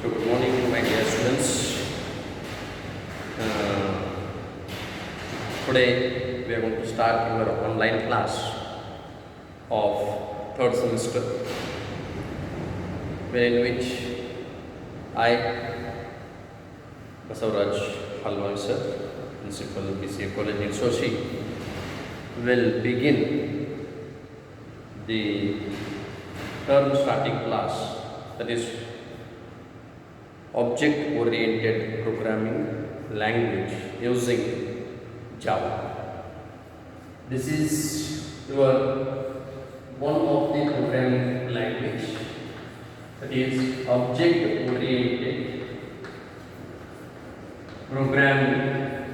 So good morning, my dear students. Uh, Today we are going to start our online class of third semester, in which I, Basavaraj Halwan sir, Principal BCA College in Sochi, will begin the term starting class, that is object oriented programming language using Java. This is one of the programming language, that is object oriented programming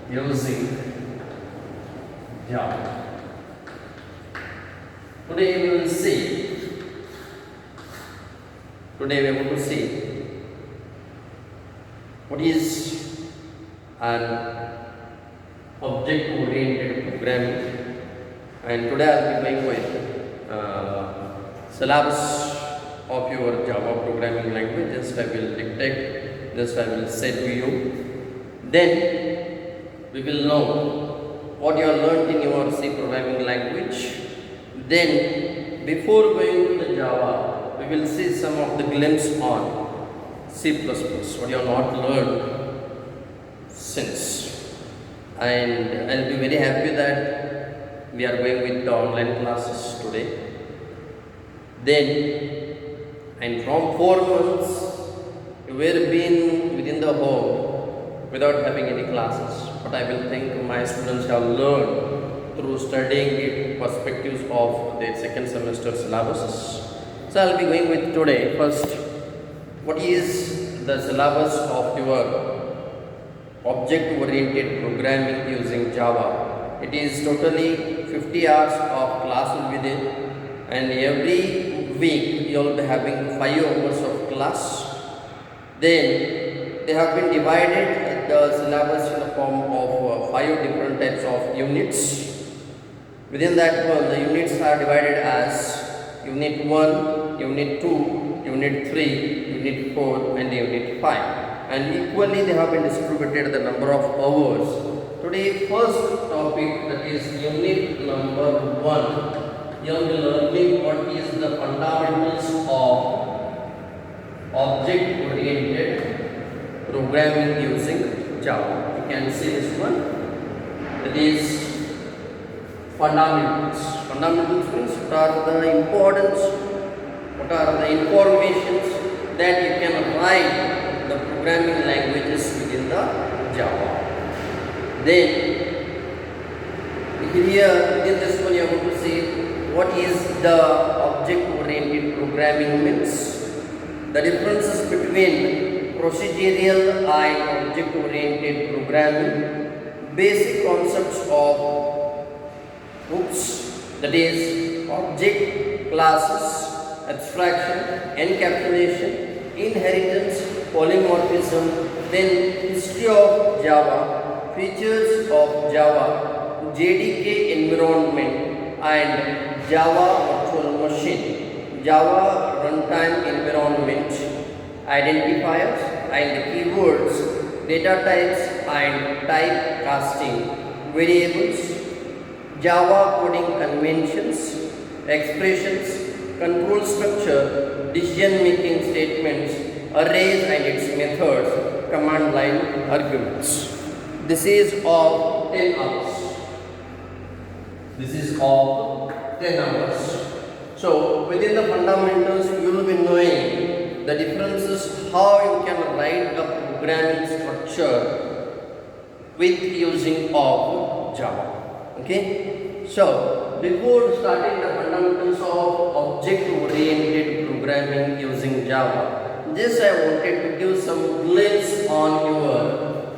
using Java. Today we are going to see what is an object-oriented programming, and today I will be going with syllabus of your Java programming language. Just I will dictate, just I will say to you. Then we will know what you have learned in your C programming language. Then before going to the Java, we will see some of the glimpse on C++, what you have not learned since. And I'll be very happy that we are going with the online classes today. Then, and from 4 months, you were been within the home without having any classes. But I will think my students have learned through studying the perspectives of the second semester syllabuses. So I'll be going with today. First, what is the syllabus of your object-oriented programming using Java? It is totally 50 hours of class will be there, and every week you will be having 5 hours of class. Then they have been divided the syllabus in the form of 5 different types of units. Within that one, the units are divided as Unit 1, Unit 2, Unit 3, Unit 4 and Unit 5, and equally they have been distributed the number of hours. Today first topic, that is Unit number 1. You will be learning what is the fundamentals of object oriented programming using Java. You can see this one, that is fundamentals. Fundamentals means what are the importance, what are the informations that you can write the programming languages within the Java. Then here within this one you are going to see what is the object oriented programming means, the differences between procedural and object oriented programming, basic concepts of that is object, classes, abstraction, encapsulation, inheritance, polymorphism, then history of Java, features of Java, JDK environment and Java virtual machine, Java runtime environment, identifiers and keywords, data types and type casting, variables, Java coding conventions, expressions, control structure, decision making statements, arrays and its methods, command line arguments. This is of 10 hours. This is of 10 hours. So within the fundamentals you will be knowing the differences, how you can write a programming structure with using of Java. Okay, so before starting the fundamentals of object-oriented programming using Java, just I wanted to give some glimpse on your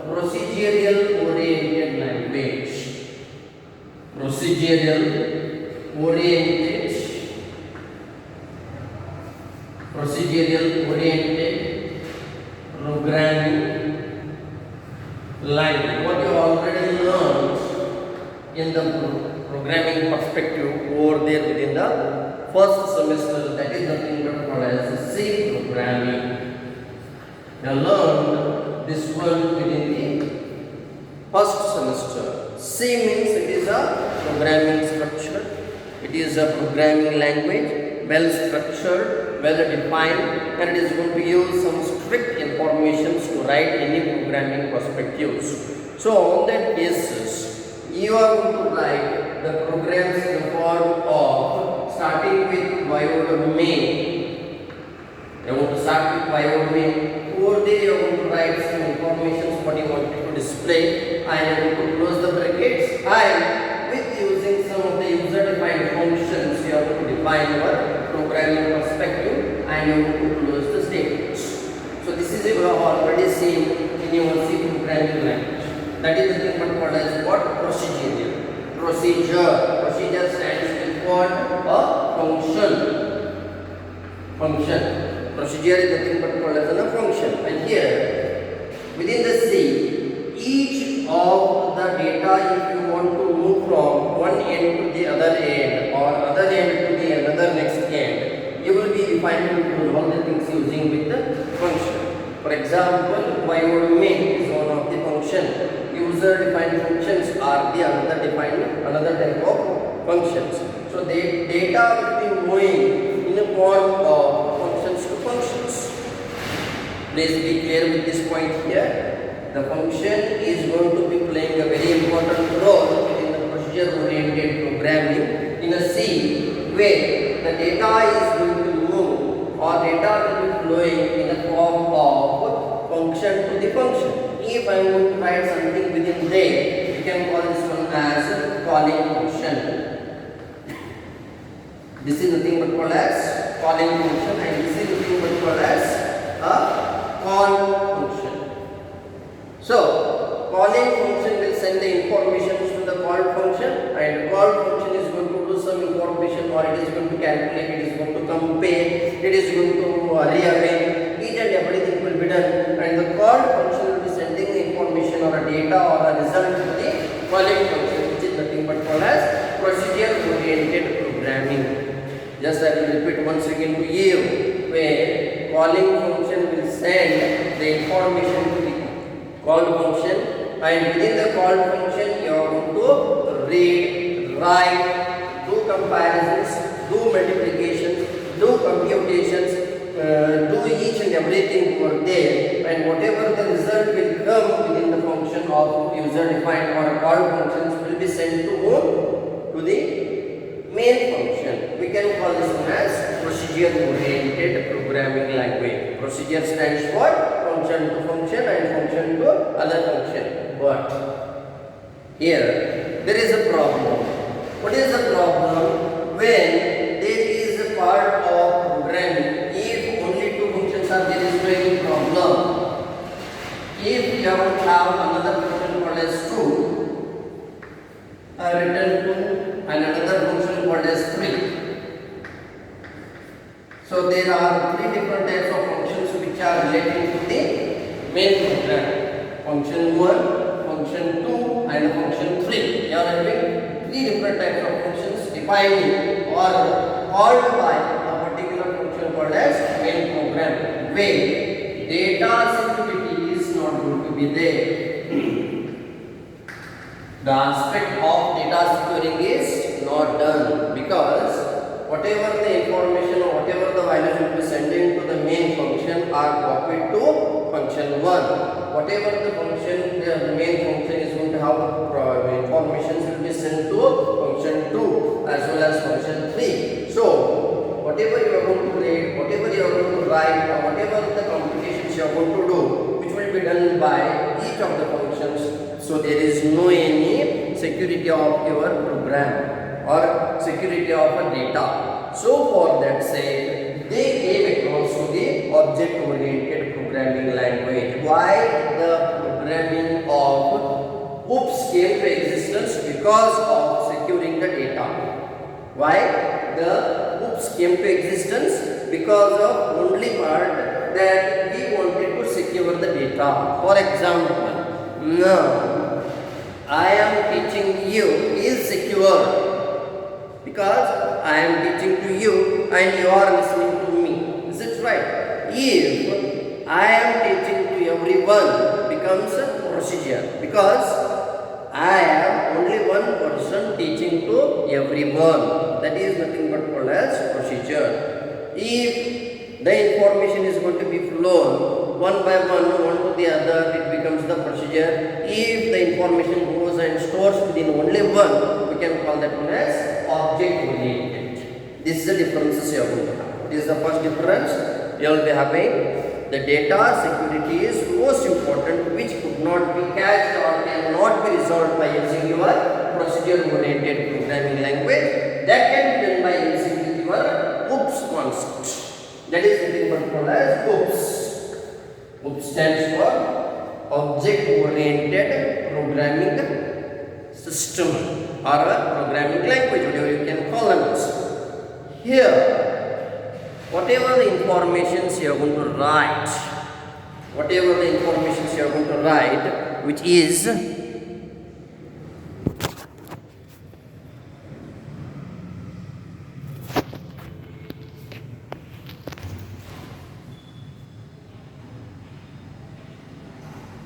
procedural-oriented language. Procedural-oriented programming language. What you already learned in the programming perspective over there within the first semester, that is nothing but called as C programming. Now learned this one within the first semester. C means it is a programming structure. It is a programming language, well structured, well defined, and it is going to use some strict informations to write any programming perspectives. So on that basis, you are going to write the programs in the form of starting with void main. You want to start with void main. Over there you are going to write some information what you want to display, and you are going to close the brackets, and with using some of the user defined functions you are going to define your programming perspective, and you are going to close the statements. So this is you have already seen in your C programming language. That is the thing what called as what? Procedure. Procedure stands for a function. Procedure is nothing but called as a function. And here within the C, each of the data, if you want to move from one end to the other end or other end to the another next end, you will be defining all the things using with the function. For example, void main is one of the function. User defined functions are the another type of functions. So the data will be moving in a form of functions to functions. Please be clear with this point here. The function is going to be playing a very important role in the procedure oriented programming in a C, where the data is going to move or data will be flowing in a form of function to the function. If I am going to write something within there, we can call this one as calling function. This is nothing but called as calling function, and this is nothing but called as a call function. So calling function will send the information to the call function, and call function is going to do some information, or it is going to calculate, it is going to compare, it is going to rearrange, each and everything will be done, and the call function will be sending the information or a data or a result to the calling function, which is nothing but called as procedure oriented programming. Just I will repeat once again to you, where calling function will send the information to the called function, and within the called function you are going to read, write, do comparisons, do multiplications, do computations, do each and everything over there, and whatever the result will come within the function of user defined or called functions will be sent to the main function. We can call this one as procedure oriented programming language. Procedure stands for function to function and function to other function. But here there is a problem. What is the problem? When there is a part of programming, if only two functions are there, is no any problem. If you have another function called as true, return to, and another function called as 3. So there are three different types of functions which are related to the main program. Function 1, function 2 and function 3. You are having three different types of functions defining or called by a particular function called as main program, where data security is not going to be there. The aspect of data securing is not done, because whatever the information or whatever the values will be sending to the main function are copied to function 1. Whatever the function, the main function is going to have information will be sent to function 2 as well as function 3. So whatever you are going to read, whatever you are going to write, or whatever the computations you are going to do, which will be done by each of the functions. So there is no any security of your program or security of a data. So for that sake, they came across to the object oriented programming language. Why the programming of OOPS came to existence? Because of securing the data. Why the OOPS came to existence? Because of only part that we wanted to secure the data. For example, now I am teaching you is secure. because I am teaching to you and you are listening to me. Is it right? If I am teaching to everyone becomes a procedure, because I am only one person teaching to everyone. That is nothing but called as procedure. If the information is going to be flown one by one to the other, it becomes the procedure. If the information goes and stores within only one, we can call that one as object oriented. This is the differences you are going to have. This is the first difference you will be having. The data security is most important, which could not be cached or cannot be resolved by using your procedure oriented programming language. That can be done by using your OOPS concept. That is nothing but called as OOPS. OOPS stands for Object Oriented Programming System or a programming language, whatever you can call them. Here, whatever the informations you are going to write, which is